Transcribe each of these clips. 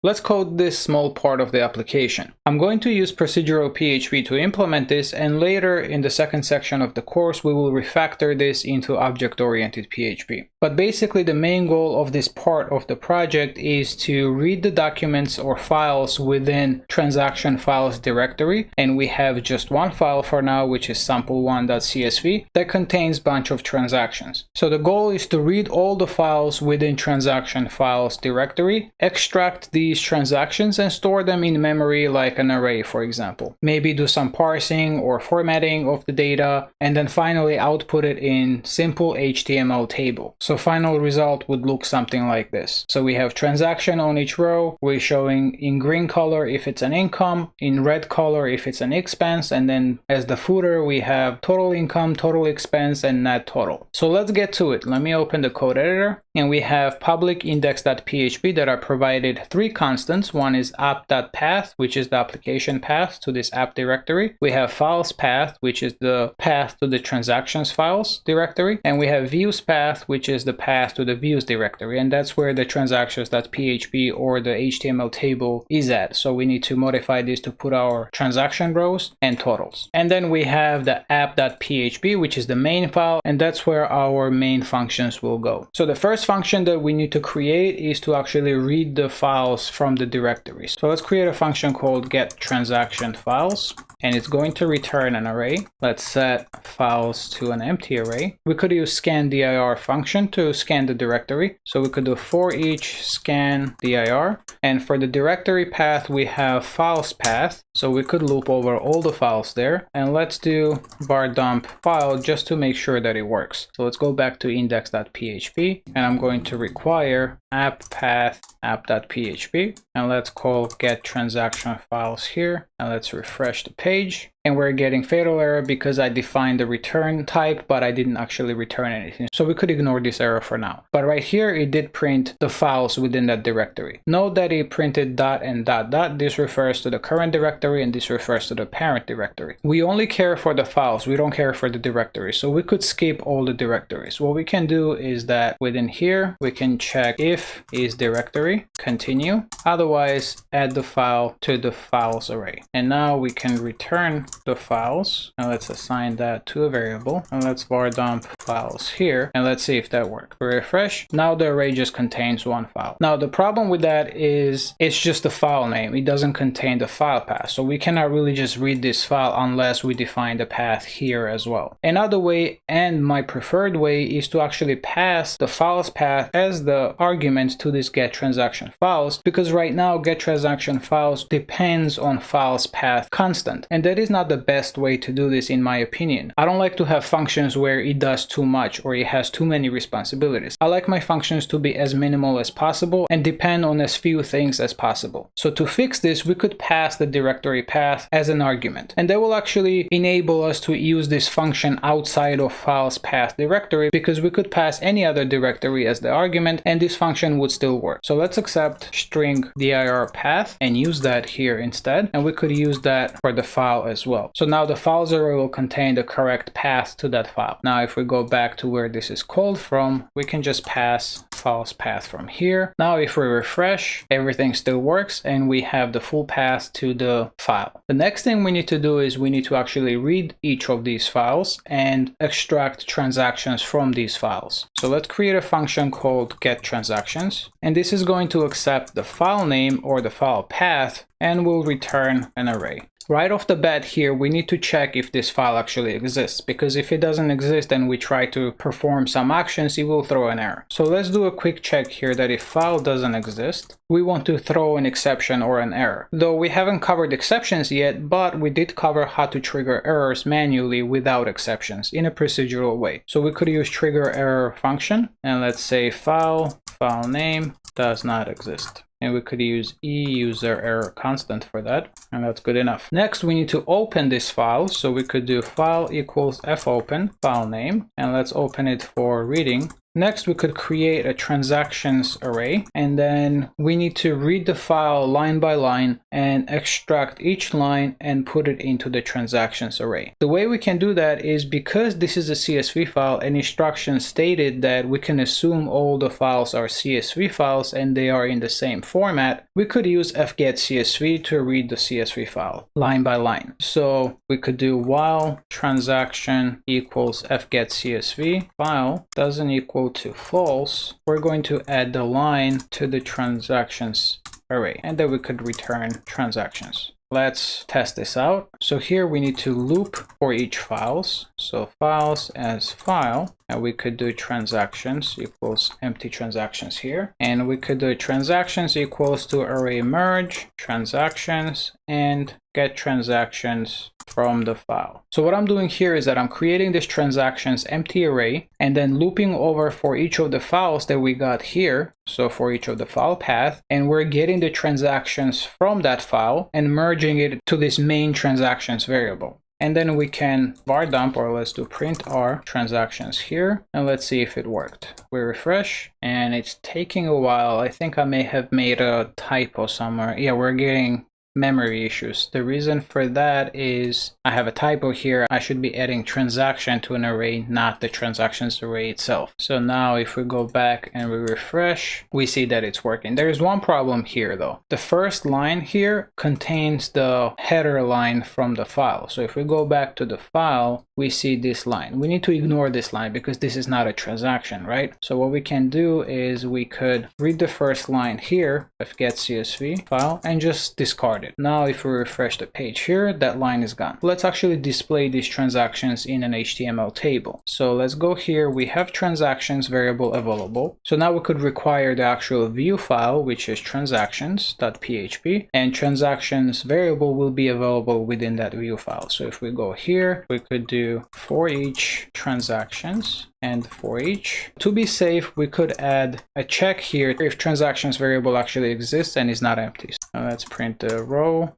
Let's code this small part of the application. I'm going to use Procedural PHP to implement this, and later in the second section of the course we will refactor this into object-oriented PHP. But basically the main goal of this part of the project is to read the documents or files within transaction files directory, and we have just one file for now, which is sample1.csv, that contains a bunch of transactions. So the goal is to read all the files within transaction files directory, extract these transactions and store them in memory like an array, for example. Maybe do some parsing or formatting of the data, and then finally output it in simple HTML table. So final result would look something like this. So we have transaction on each row. We're showing in green color if it's an income, in red color if it's an expense, and then as the footer we have total income, total expense, and net total. So let's get to it. Let me open the code editor, and we have public index.php that are provided three constants. One is app.path, which is the application path to this app directory. We have files path, which is the path to the transactions files directory. And we have views path, which is the path to the views directory. And that's where the transactions.php or the HTML table is at. So we need to modify this to put our transaction rows and totals. And then we have the app.php, which is the main file. And that's where our main functions will go. So the first function that we need to create is to actually read the files from the directories. So let's create a function called getTransactionFiles, and it's going to return an array. Let's set files to an empty array. We could use scandir function to scan the directory. So we could do for each scan dir, and for the directory path we have files path. So we could loop over all the files there, and let's do var dump file just to make sure that it works. So let's go back to index.php, and I'm going to require app path app.php, and let's call get transaction files here, and let's refresh the page. And we're getting fatal error because I defined the return type, but I didn't actually return anything. So we could ignore this error for now. But right here, it did print the files within that directory. Note that it printed dot and dot dot. This refers to the current directory, and this refers to the parent directory. We only care for the files. We don't care for the directory. So we could skip all the directories. What we can do is that within here, we can check if is directory, continue. Otherwise, add the file to the files array. And now we can return the files, and let's assign that to a variable, and let's var dump files here, and let's see if that works. We refresh. Now the array just contains one file. Now the problem with that is it's just the file name. It doesn't contain the file path, so we cannot really just read this file unless we define the path here as well. Another way, and my preferred way, is to actually pass the files path as the argument to this get transaction files, because right now get transaction files depends on files path constant, and that is not the best way to do this in my opinion. I don't like to have functions where it does too much or it has too many responsibilities. I like my functions to be as minimal as possible and depend on as few things as possible. So to fix this, we could pass the directory path as an argument, and that will actually enable us to use this function outside of files path directory, because we could pass any other directory as the argument and this function would still work. So let's accept string dir path and use that here instead, and we could use that for the file as well. So now the files array will contain the correct path to that file. Now if we go back to where this is called from, we can just pass files path from here. Now if we refresh, everything still works and we have the full path to the file. The next thing we need to do is we need to actually read each of these files and extract transactions from these files. So let's create a function called getTransactions, and this is going to accept the file name or the file path and will return an array. Right off the bat here, we need to check if this file actually exists, because if it doesn't exist and we try to perform some actions, it will throw an error. So let's do a quick check here that if file doesn't exist, we want to throw an exception or an error. Though we haven't covered exceptions yet, but we did cover how to trigger errors manually without exceptions in a procedural way. So we could use trigger error function, and let's say file name does not exist. And we could use user error constant for that. and that's good enough. Next, we need to open this file. So we could do file equals fopen, file name, and let's open it for reading. Next, we could create a transactions array, and then we need to read the file line by line and extract each line and put it into the transactions array. The way we can do that is because this is a CSV file and instructions stated that we can assume all the files are CSV files and they are in the same format, we could use fgetcsv to read the CSV file line by line. So we could do while transaction equals fgetcsv file doesn't equal to false, we're going to add the line to the transactions array, and then we could return transactions. Let's test this out. So here we need to loop for each files. So files as file, and we could do transactions equals empty transactions here. And we could do transactions equals to array merge transactions and get transactions from the file. So what I'm doing here is that I'm creating this transactions empty array and then looping over for each of the files that we got here. So for each of the file path, and we're getting the transactions from that file and merging it to this main transactions variable. And then we can var dump, or let's do print r transactions here, and let's see if it worked. We refresh and it's taking a while. I think I may have made a typo somewhere. Yeah, we're getting memory issues. The reason for that is I have a typo here. I should be adding transaction to an array, not the transactions array itself. So now if we go back and we refresh, we see that it's working. There is one problem here though. The first line here contains the header line from the file. So if we go back to the file, we see this line. We need to ignore this line because this is not a transaction, right? So what we can do is we could read the first line here of getcsv file and just discard it. Now if we refresh the page here, that line is gone. Let's actually display these transactions in an HTML table. So let's go here. We have transactions variable available. So now we could require the actual view file, which is transactions.php, and transactions variable will be available within that view file. So if we go here, we could do for each transactions and for each. To be safe, we could add a check here if transactions variable actually exists and is not empty. Now let's print the row.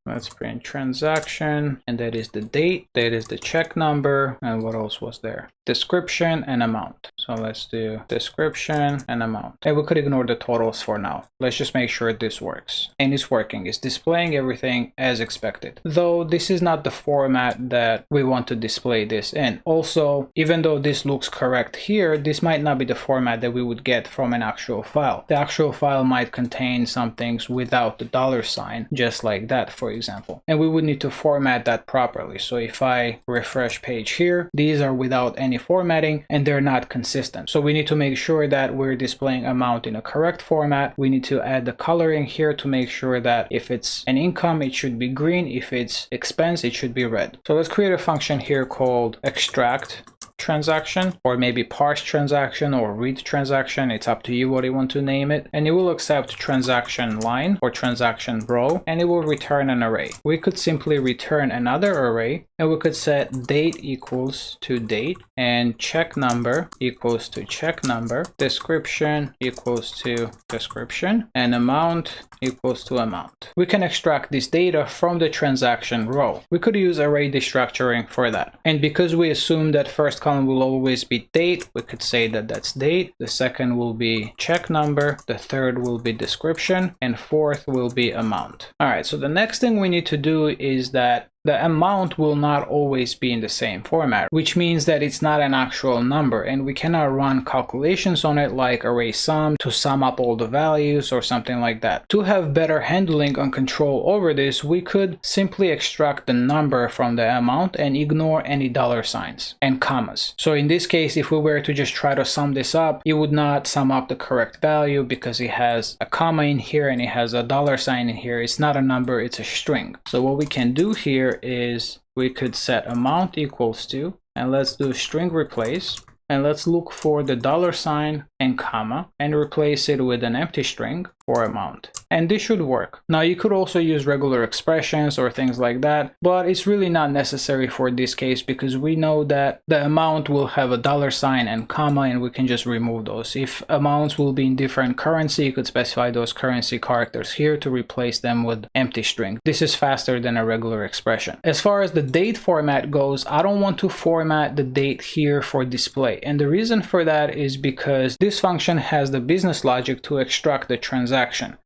Let's print transaction, and that is the date, that is the check number, and what else was there? Description and amount. So let's do description and amount. And we could ignore the totals for now. Let's just make sure this works. And it's working. It's displaying everything as expected. Though this is not the format that we want to display this in. Also, even though this looks correct here, this might not be the format that we would get from an actual file. The actual file might contain some things without the $sign, just like that, for example. And we would need to format that properly. So if I refresh page here, these are without any formatting and they're not consistent. So we need to make sure that we're displaying amount in a correct format. We need to add the coloring here to make sure that if it's an income, it should be green. If it's expense, it should be red. So let's create a function here called extract transaction, or maybe parse transaction or read transaction. It's up to you what you want to name it. And it will accept transaction line or transaction row, and it will return an array. We could simply return another array, and we could set date equals to date and check number equals to check number, description equals to description, and amount equals to amount. We can extract this data from the transaction row. We could use array destructuring for that. And because we assume that first column will always be date, we could say that that's date, the second will be check number, the third will be description, and fourth will be amount. All right, so the next thing we need to do is that the amount will not always be in the same format, which means that it's not an actual number, and we cannot run calculations on it like array sum to sum up all the values or something like that. To have better handling and control over this, we could simply extract the number from the amount and ignore any $signs and commas. So in this case, if we were to just try to sum this up, it would not sum up the correct value because it has a comma in here and it has a $sign in here. It's not a number, it's a string. So what we can do here is we could set amount equals to, and let's do string replace, and let's look for the $sign and comma and replace it with an empty string for amount. And this should work. Now you could also use regular expressions or things like that, but it's really not necessary for this case because we know that the amount will have a $sign and comma, and we can just remove those. If amounts will be in different currency, you could specify those currency characters here to replace them with empty string. This is faster than a regular expression. As far as the date format goes, I don't want to format the date here for display. And the reason for that is because this function has the business logic to extract the transaction.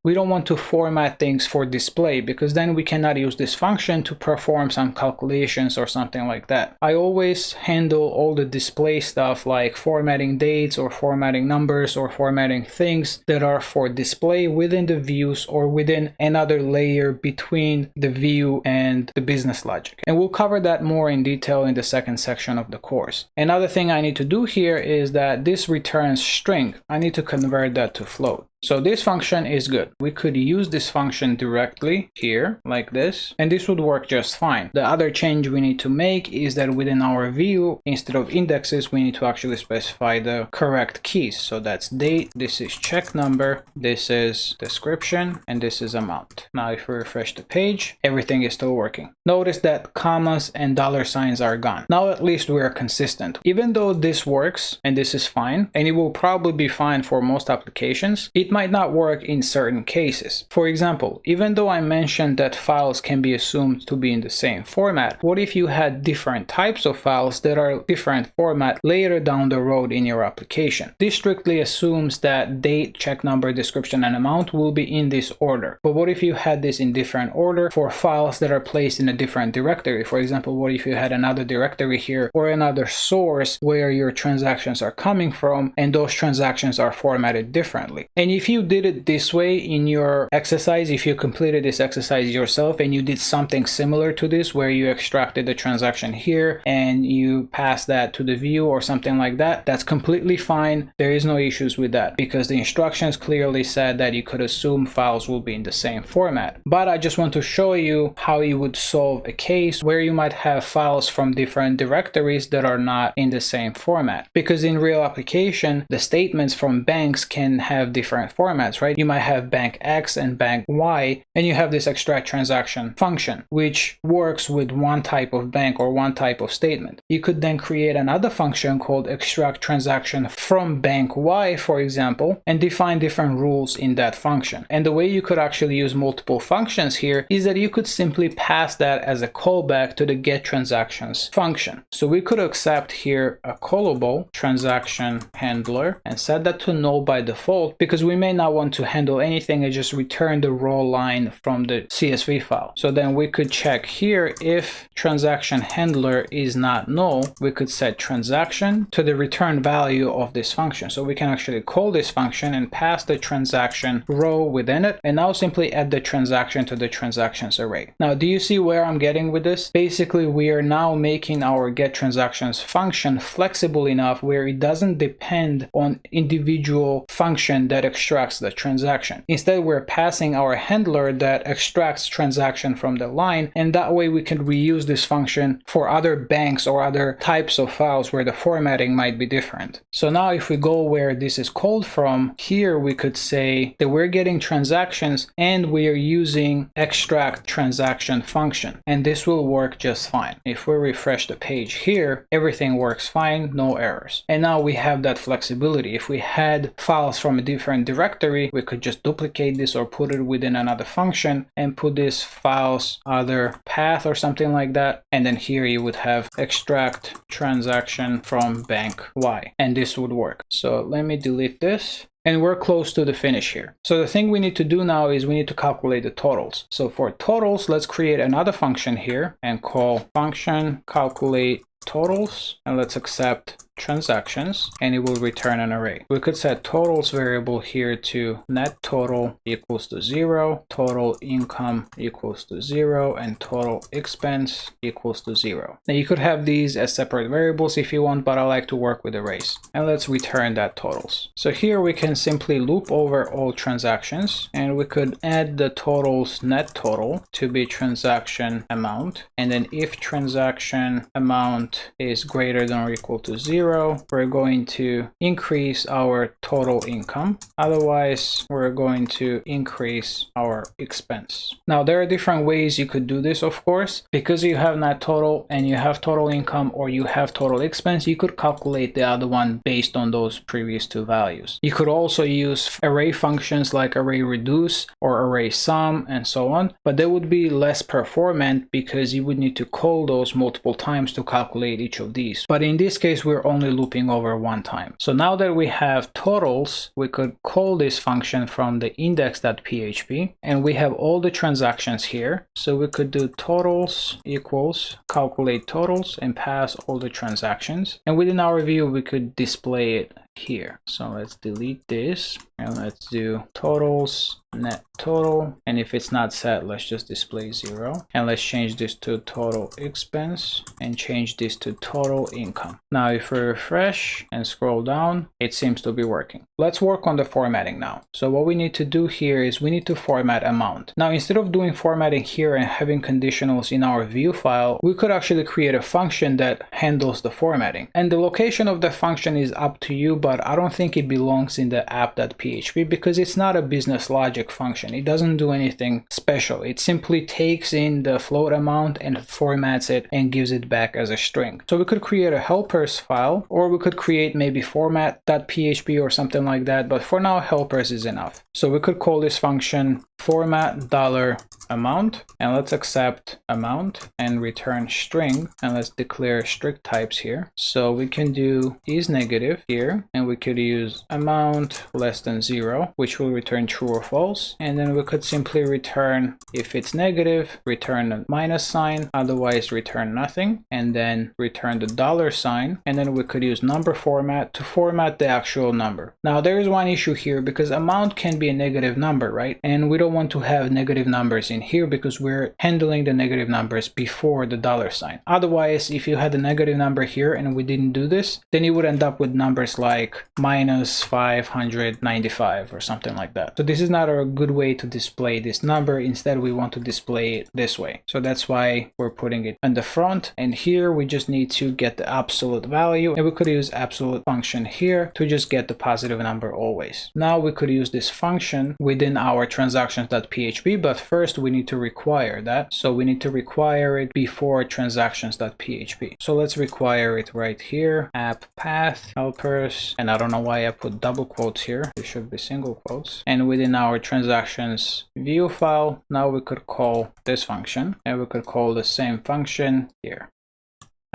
We don't want to format things for display because then we cannot use this function to perform some calculations or something like that. I always handle all the display stuff like formatting dates or formatting numbers or formatting things that are for display within the views or within another layer between the view and the business logic. And we'll cover that more in detail in the second section of the course. Another thing I need to do here is that this returns string. I need to convert that to float. So this function is good. We could use this function directly here like this, and this would work just fine. The other change we need to make is that within our view, instead of indexes, we need to actually specify the correct keys. So that's date, this is check number, this is description, and this is amount. Now if we refresh the page, everything is still working. Notice that commas and $signs are gone. Now at least we are consistent. Even though this works and this is fine, and it will probably be fine for most applications, it might not work in certain cases. For example, even though I mentioned that files can be assumed to be in the same format, what if you had different types of files that are different format later down the road in your application? This strictly assumes that date, check number, description, and amount will be in this order. But what if you had this in different order for files that are placed in a different directory? For example, what if you had another directory here or another source where your transactions are coming from and those transactions are formatted differently? And if you did it this way in your exercise, if you completed this exercise yourself and you did something similar to this where you extracted the transaction here and you passed that to the view or something like that, that's completely fine. There is no issues with that because the instructions clearly said that you could assume files will be in the same format. But I just want to show you how you would solve a case where you might have files from different directories that are not in the same format. Because in real application, the statements from banks can have different formats, right? You might have bank X and bank Y, and you have this extract transaction function, which works with one type of bank or one type of statement. You could then create another function called extract transaction from bank Y, for example, and define different rules in that function. And the way you could actually use multiple functions here is that you could simply pass that as a callback to the get transactions function. So we could accept here a callable transaction handler and set that to null by default because we may not want to handle anything and just return the raw line from the CSV file. So then we could check here if transaction handler is not null, we could set transaction to the return value of this function. So we can actually call this function and pass the transaction row within it, and now simply add the transaction to the transactions array. Now, do you see where I'm getting with this? Basically, we are now making our get transactions function flexible enough where it doesn't depend on individual function that extracts the transaction. Instead, we're passing our handler that extracts transaction from the line, and that way we can reuse this function for other banks or other types of files where the formatting might be different. So now if we go where this is called from, here we could say that we're getting transactions and we are using extract transaction function, and this will work just fine. If we refresh the page here, everything works fine, no errors. And now we have that flexibility. If we had files from a different directory, we could just duplicate this or put it within another function and put this files other path or something like that. And then here you would have extract transaction from bank Y, and this would work. So let me delete this. And we're close to the finish here. So the thing we need to do now is we need to calculate the totals. So for totals, let's create another function here and call function calculate totals, and let's accept transactions, and it will return an array. We could set totals variable here to net total equals to 0, total income equals to 0, and total expense equals to 0. Now you could have these as separate variables if you want, but I like to work with arrays. And let's return that totals. So here we can simply loop over all transactions, and we could add the totals net total to be transaction amount, and then if transaction amount is greater than or equal to 0, 0, we're going to increase our total income. Otherwise, we're going to increase our expense. Now, there are different ways you could do this, of course. Because you have net total and you have total income or you have total expense, you could calculate the other one based on those previous two values. You could also use array functions like array reduce or array sum and so on, but they would be less performant because you would need to call those multiple times to calculate each of these. But in this case, we're only looping over one time. So now that we have totals, we could call this function from the index.php, and we have all the transactions here. So we could do totals equals calculate totals and pass all the transactions. And within our view, we could display it here. So let's delete this and let's do totals net total, and if it's not set, let's just display 0, and let's change this to total expense and change this to total income. Now if we refresh and scroll down, it seems to be working. Let's work on the formatting now. So what we need to do here is we need to format amount. Now instead of doing formatting here and having conditionals in our view file, we could actually create a function that handles the formatting, and the location of the function is up to you, but I don't think it belongs in the app.php because it's not a business logic function. It doesn't do anything special. It simply takes in the float amount and formats it and gives it back as a string. So we could create a helpers file, or we could create maybe format.php or something like that, but for now helpers is enough. So we could call this function format$amount, and let's accept amount and return string, and let's declare strict types here. So we can do is negative here, and we could use amount less than 0, which will return true or false, and then we could simply return, if it's negative, return a minus sign, otherwise return nothing, and then return the $sign, and then we could use number format to format the actual number. Now there is one issue here because amount can be a negative number, right? And we don't want to have negative numbers in here because we're handling the negative numbers before the $sign. Otherwise, if you had a negative number here and we didn't do this, then you would end up with numbers like minus 595 or something like that. So this is not a good way to display this number. Instead, we want to display it this way. So that's why we're putting it on the front. And here we just need to get the absolute value, and we could use absolute function here to just get the positive number always. Now we could use this function within our transactions.php, but first we need to require that. So we need to require it before transactions.php. So let's require it right here, app path helpers, and I don't know why I put double quotes here. It should be single quotes. And within our transactions view file, now we could call this function, and we could call the same function here.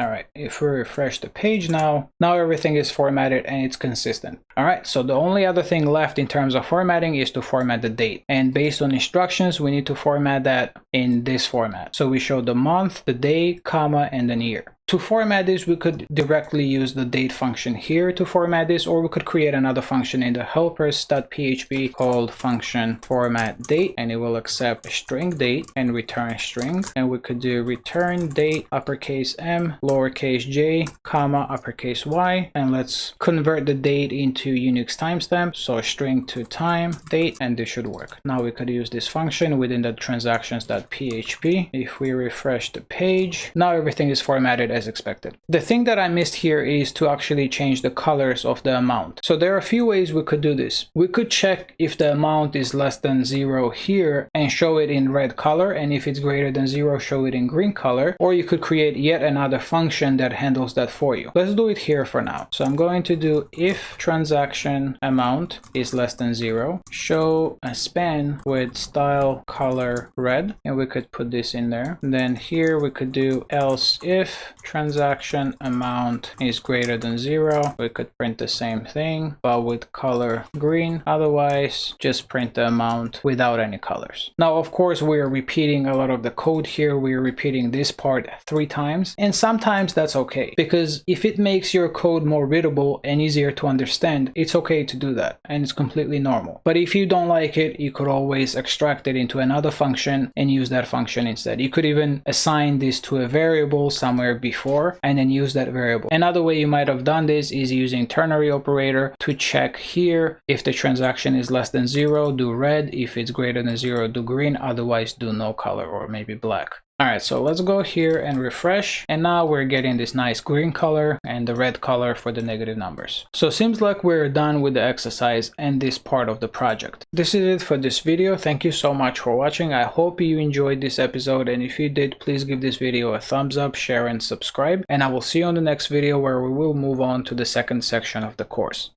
All right, if we refresh the page now everything is formatted and it's consistent. All right, so the only other thing left in terms of formatting is to format the date. And based on instructions, we need to format that in this format. So we show the month, the day, comma, and then year. To format this, we could directly use the date function here to format this, or we could create another function in the helpers.php called function format date, and it will accept string date and return string. And we could do return date uppercase M, lowercase j, comma, uppercase y, and let's convert the date into Unix timestamp, so string to time date, and this should work. Now we could use this function within the transactions.php. If we refresh the page, now everything is formatted as expected. The thing that I missed here is to actually change the colors of the amount. So there are a few ways we could do this. We could check if the amount is less than 0 here and show it in red color, and if it's greater than 0, show it in green color, or you could create yet another function that handles that for you. Let's do it here for now. So I'm going to do if transaction amount is less than 0, show a span with style color red, and we could put this in there. And then here we could do else if transaction amount is greater than 0, we could print the same thing but with color green. Otherwise, just print the amount without any colors. Now of course we are repeating a lot of the code here. We are repeating this part 3 times, and sometimes that's okay, because if it makes your code more readable and easier to understand, it's okay to do that, and it's completely normal. But if you don't like it, you could always extract it into another function and use that function instead. You could even assign this to a variable somewhere before and then use that variable. Another way you might have done this is using ternary operator to check here if the transaction is less than 0, do red. If it's greater than 0, do green. Otherwise, do no color or maybe black. Alright, so let's go here and refresh, and now we're getting this nice green color and the red color for the negative numbers. So seems like we're done with the exercise and this part of the project. This is it for this video. Thank you so much for watching. I hope you enjoyed this episode, and if you did, please give this video a thumbs up, share and subscribe, and I will see you on the next video where we will move on to the second section of the course.